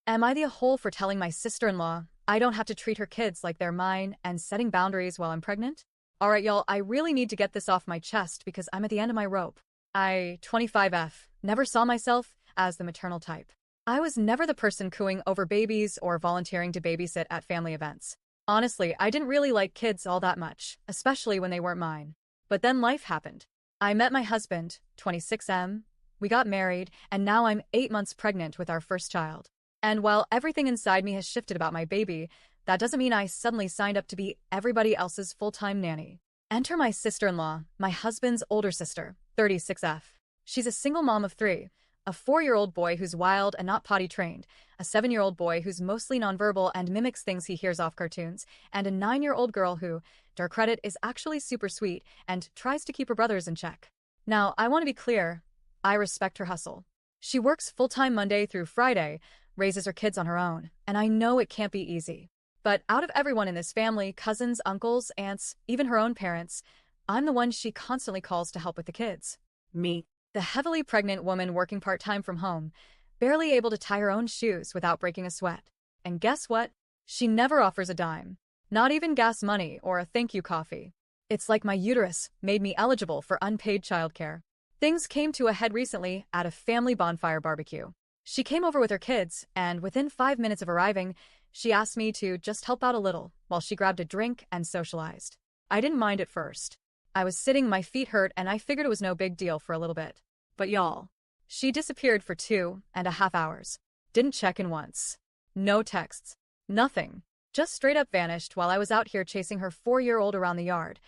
Am I the a-hole for telling my sister-in-law I don't have to treat her kids like they're mine and setting boundaries while I'm pregnant? Alright, y'all, I really need to get this off my chest because I'm at the end of my rope. 25F, never saw myself as the maternal type. I was never the person cooing over babies or volunteering to babysit at family events. Honestly, I didn't really like kids all that much, especially when they weren't mine. But then life happened. I met my husband, 26M, we got married, and now I'm 8 months pregnant with our first child. And while everything inside me has shifted about my baby, that doesn't mean I suddenly signed up to be everybody else's full-time nanny. Enter my sister-in-law, my husband's older sister, 36F. She's a single mom of 3, a 4-year-old boy who's wild and not potty trained, a 7-year-old boy who's mostly nonverbal and mimics things he hears off cartoons, and a 9-year-old girl who, to her credit, is actually super sweet and tries to keep her brothers in check. Now, I want to be clear, I respect her hustle. She works full-time Monday through Friday, raises her kids on her own, and I know it can't be easy. But out of everyone in this family, cousins, uncles, aunts, even her own parents, I'm the one she constantly calls to help with the kids. Me, the heavily pregnant woman working part-time from home, barely able to tie her own shoes without breaking a sweat. And guess what? She never offers a dime. Not even gas money or a thank you coffee. It's like my uterus made me eligible for unpaid childcare. Things came to a head recently at a family bonfire barbecue. She came over with her kids, and within 5 minutes of arriving, she asked me to just help out a little while she grabbed a drink and socialized. I didn't mind at first. I was sitting, my feet hurt, and I figured it was no big deal for a little bit. But y'all, she disappeared for 2.5 hours. Didn't check in once. No texts. Nothing. Just straight up vanished while I was out here chasing her 4-year-old around the yard.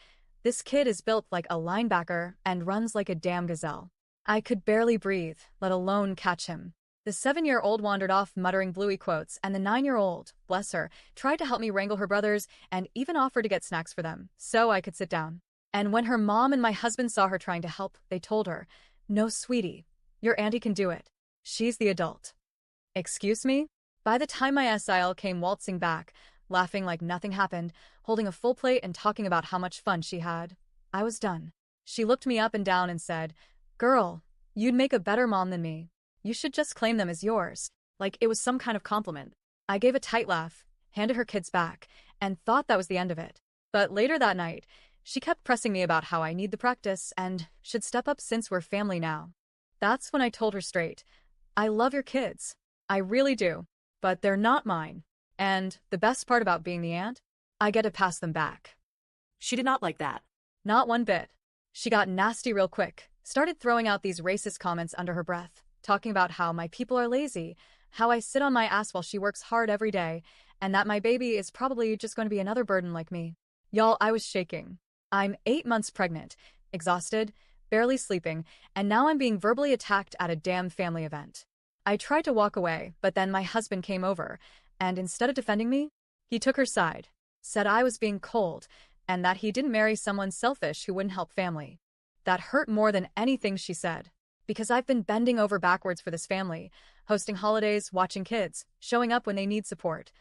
This kid is built like a linebacker and runs like a damn gazelle. I could barely breathe, let alone catch him. The 7-year-old wandered off muttering bluey quotes, and the 9-year-old, bless her, tried to help me wrangle her brothers and even offered to get snacks for them, so I could sit down. And when her mom and my husband saw her trying to help, they told her, "No, sweetie, your auntie can do it. She's the adult." Excuse me? By the time my SIL came waltzing back, laughing like nothing happened, holding a full plate and talking about how much fun she had, I was done. She looked me up and down and said, "Girl, you'd make a better mom than me. You should just claim them as yours," like it was some kind of compliment. I gave a tight laugh, handed her kids back, and thought that was the end of it. But later that night, she kept pressing me about how I need the practice and should step up since we're family now. That's when I told her straight, I love your kids. I really do. But they're not mine. And the best part about being the aunt? I get to pass them back. She did not like that. Not one bit. She got nasty real quick, started throwing out these racist comments under her breath, talking about how my people are lazy, how I sit on my ass while she works hard every day, and that my baby is probably just going to be another burden like me. Y'all, I was shaking. I'm 8 months pregnant, exhausted, barely sleeping, and now I'm being verbally attacked at a damn family event. I tried to walk away, but then my husband came over, and instead of defending me, he took her side, said I was being cold, and that he didn't marry someone selfish who wouldn't help family. That hurt more than anything she said. Because I've been bending over backwards for this family, hosting holidays, watching kids, showing up when they need support,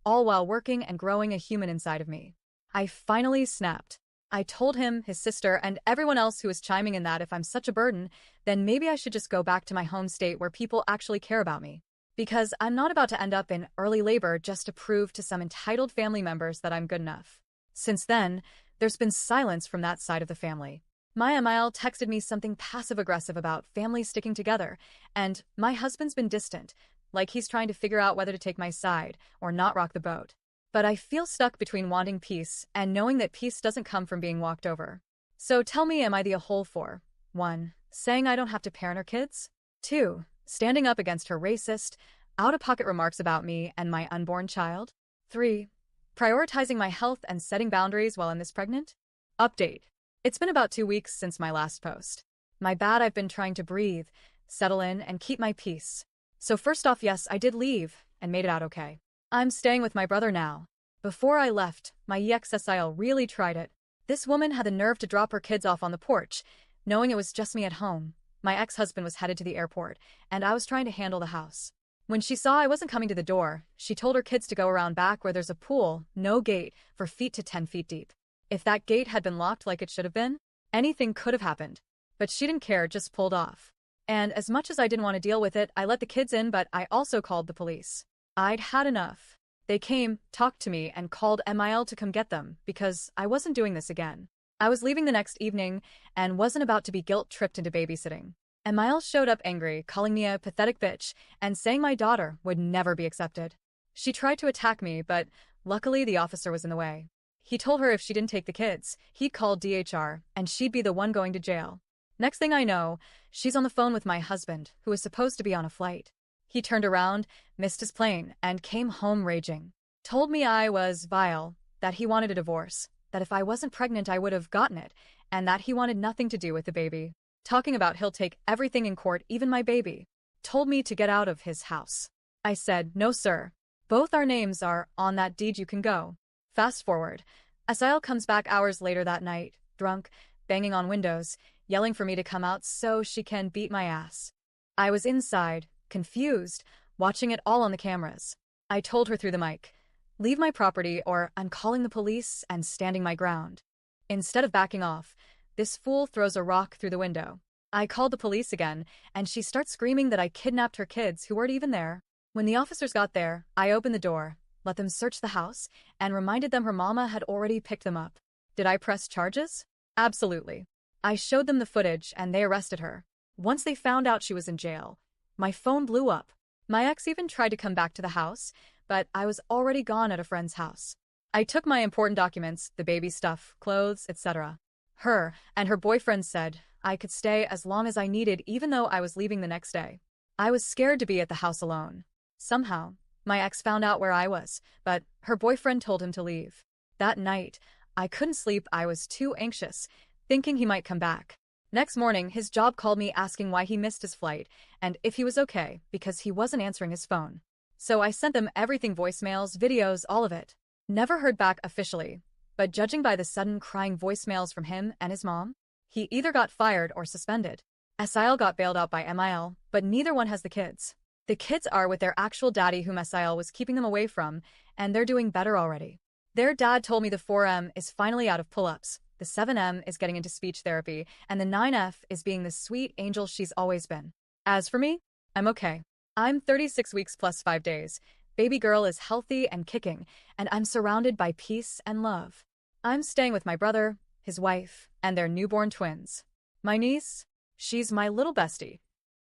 all while working and growing a human inside of me. I finally snapped. I told him, his sister, and everyone else who was chiming in that if I'm such a burden, then maybe I should just go back to my home state where people actually care about me. Because I'm not about to end up in early labor just to prove to some entitled family members that I'm good enough. Since then, there's been silence from that side of the family. My Emile texted me something passive-aggressive about families sticking together, and my husband's been distant, like he's trying to figure out whether to take my side or not rock the boat. But I feel stuck between wanting peace and knowing that peace doesn't come from being walked over. So tell me, am I the a-hole for 1. Saying I don't have to parent her kids? 2. Standing up against her racist, out-of-pocket remarks about me and my unborn child? 3. Prioritizing my health and setting boundaries while I'm this pregnant? Update. It's been about 2 weeks since my last post. My bad, I've been trying to breathe, settle in, and keep my peace. So first off, yes, I did leave and made it out okay. I'm staying with my brother now. Before I left, my EXSIL really tried it. This woman had the nerve to drop her kids off on the porch, knowing it was just me at home. My ex-husband was headed to the airport, and I was trying to handle the house. When she saw I wasn't coming to the door, she told her kids to go around back where there's a pool, no gate, for feet to 10 feet deep. If that gate had been locked like it should have been, anything could have happened. But she didn't care, just pulled off. And as much as I didn't want to deal with it, I let the kids in, but I also called the police. I'd had enough. They came, talked to me, and called MIL to come get them because I wasn't doing this again. I was leaving the next evening and wasn't about to be guilt-tripped into babysitting. MIL showed up angry, calling me a pathetic bitch and saying my daughter would never be accepted. She tried to attack me, but luckily the officer was in the way. He told her if she didn't take the kids, he'd call DHR and she'd be the one going to jail. Next thing I know, she's on the phone with my husband, who was supposed to be on a flight. He turned around, missed his plane, and came home raging. Told me I was vile, that he wanted a divorce, that if I wasn't pregnant I would have gotten it, and that he wanted nothing to do with the baby. Talking about he'll take everything in court, even my baby. Told me to get out of his house. I said, no sir. Both our names are on that deed, you can go. Fast forward. Asael comes back hours later that night, drunk, banging on windows, yelling for me to come out so she can beat my ass. I was inside, confused, watching it all on the cameras. I told her through the mic, leave my property or I'm calling the police, and standing my ground. Instead of backing off, this fool throws a rock through the window. I called the police again, and she starts screaming that I kidnapped her kids who weren't even there. When the officers got there, I opened the door, let them search the house, and reminded them her mama had already picked them up. Did I press charges? Absolutely. I showed them the footage and they arrested her. Once they found out she was in jail, my phone blew up. My ex even tried to come back to the house, but I was already gone at a friend's house. I took my important documents, the baby stuff, clothes, etc. Her and her boyfriend said I could stay as long as I needed even though I was leaving the next day. I was scared to be at the house alone. Somehow, my ex found out where I was, but her boyfriend told him to leave. That night, I couldn't sleep. I was too anxious, thinking he might come back. Next morning, his job called me asking why he missed his flight and if he was okay because he wasn't answering his phone. So I sent them everything, voicemails, videos, all of it. Never heard back officially, but judging by the sudden crying voicemails from him and his mom, he either got fired or suspended. Asael got bailed out by MIL, but neither one has the kids. The kids are with their actual daddy whom Asael was keeping them away from, and they're doing better already. Their dad told me the 4M is finally out of pull-ups, the 7M is getting into speech therapy, and the 9F is being the sweet angel she's always been. As for me, I'm okay. I'm 36 weeks plus 5 days. Baby girl is healthy and kicking, and I'm surrounded by peace and love. I'm staying with my brother, his wife, and their newborn twins. My niece? She's my little bestie.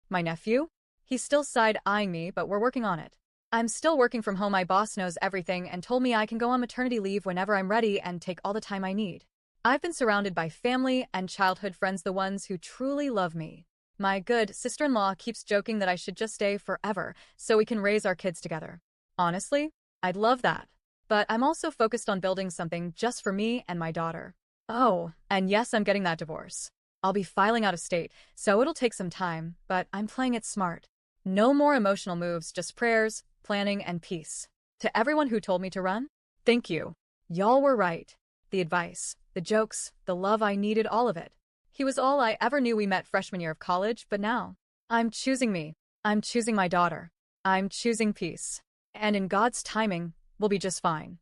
My nephew? He's still side-eyeing me, but we're working on it. I'm still working from home. My boss knows everything and told me I can go on maternity leave whenever I'm ready and take all the time I need. I've been surrounded by family and childhood friends, the ones who truly love me. My good sister-in-law keeps joking that I should just stay forever so we can raise our kids together. Honestly, I'd love that. But I'm also focused on building something just for me and my daughter. Oh, and yes, I'm getting that divorce. I'll be filing out of state, so it'll take some time, but I'm playing it smart. No more emotional moves, just prayers, planning, and peace. To everyone who told me to run, thank you. Y'all were right. The advice, the jokes, the love, I needed all of it. He was all I ever knew. We met freshman year of college, but now, I'm choosing me. I'm choosing my daughter. I'm choosing peace. And in God's timing, we'll be just fine.